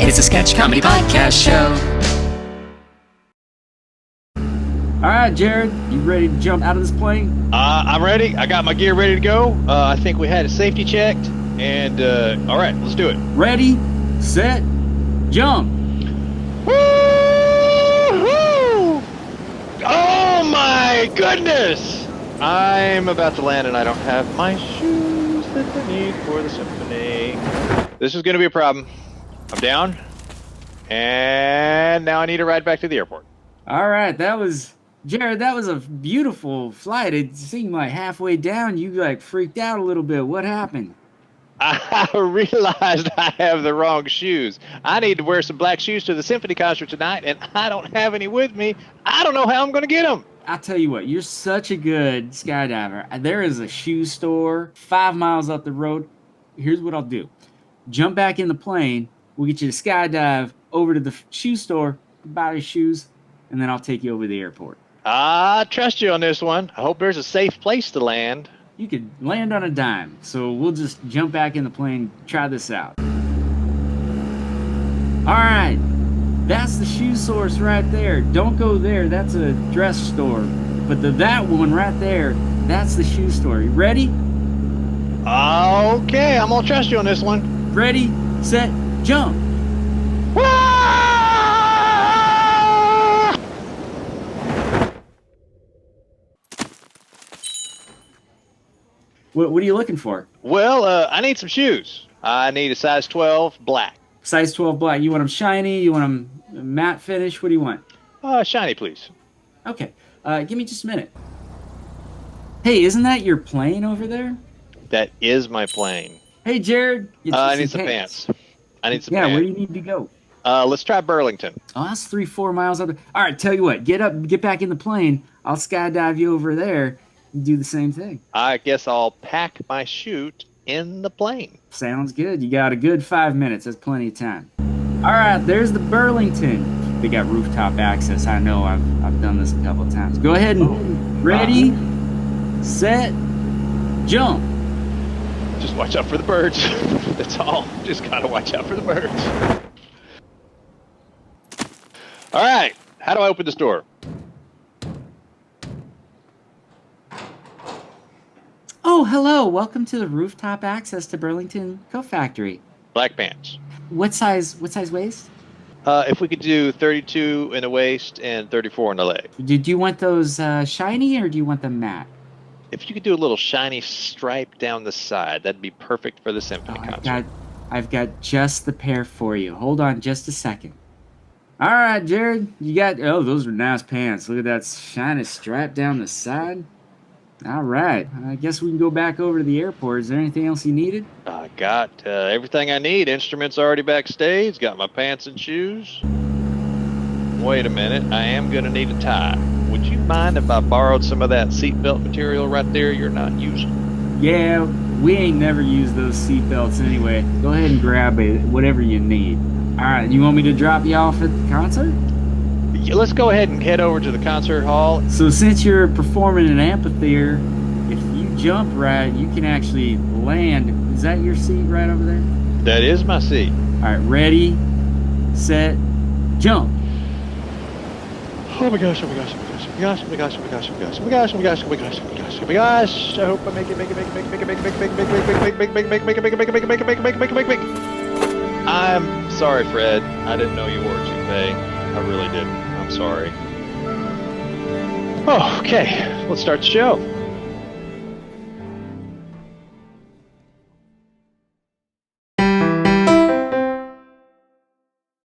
It's a sketch comedy podcast show. All right, Jared, you ready to jump out of this plane? I'm ready. I got my gear ready to go. I think we had a safety checked. And, all right, let's do it. Ready, set, jump. Woo-hoo! Oh, my goodness! I'm about to land, and I don't have my shoes that I need for the symphony. This is going to be a problem. I'm down. And now I need to ride back to the airport. All right, Jared, that was a beautiful flight. It seemed like halfway down, you freaked out a little bit. What happened? I realized I have the wrong shoes. I need to wear some black shoes to the symphony concert tonight, and I don't have any with me. I don't know how I'm going to get them. I'll tell you what, you're such a good skydiver. There is a shoe store 5 miles up the road. Here's what I'll do. Jump back in the plane. We'll get you to skydive over to the shoe store, buy your shoes, and then I'll take you over to the airport. I trust you on this one. I hope there's a safe place to land. You could land on a dime, so we'll just jump back in the plane, try this out. All right, that's the shoe source right there. Don't go there, that's a dress store. But that one right there, that's the shoe store. You ready? Okay, I'm gonna trust you on this one. Ready, set, jump. What are you looking for? Well, I need some shoes. I need a size 12 black. Size 12 black. You want them shiny? You want them matte finish? What do you want? Shiny, please. Okay. Give me just a minute. Hey, isn't that your plane over there? That is my plane. Hey, Jared. I need some pants. I need some pants. pants. Where do you need to go? Let's try Burlington. Oh, that's 3-4 miles up there. All right, tell you what. Get back in the plane. I'll skydive you over there. Do the same thing. I guess I'll pack my chute in the plane. Sounds good. You got a good 5 minutes. That's plenty of time. All right, there's the Burlington. They got rooftop access. I know. I've done this a couple of times. Go ahead and ready, set, jump. Just watch out for the birds. That's all. Just gotta watch out for the birds. All right. How do I open this door? Oh, hello. Welcome to the rooftop access to Burlington Coat Factory. Black pants. What size waist? If we could do 32 in the waist and 34 in the leg. Do you want those shiny or do you want them matte? If you could do a little shiny stripe down the side, that'd be perfect for the symphony concert. I've got just the pair for you. Hold on just a second. All right, Jared. Those are nice pants. Look at that shiny stripe down the side. All right. I guess we can go back over to the airport. Is there anything else you needed? I got everything I need. Instruments already backstage. Got my pants and shoes. Wait a minute. I am going to need a tie. Would you mind if I borrowed some of that seatbelt material right there you're not using? Yeah, we ain't never used those seatbelts anyway. Go ahead and grab whatever you need. All right. You want me to drop you off at the concert? Let's go ahead and head over to the concert hall. So since you're performing an amphitheater, if you jump right, you can actually land. Is that your seat right over there? That is my seat. All right, ready, set, jump. Oh my gosh, oh my gosh, oh my gosh, oh my gosh, oh my gosh, oh my gosh, oh my gosh, oh my gosh, oh my gosh, oh my gosh, oh my gosh, oh my gosh. I hope I make it. I'm sorry, Fred. I didn't know you wore a toupee. I really didn't. I'm sorry. Oh, okay. Let's start the show.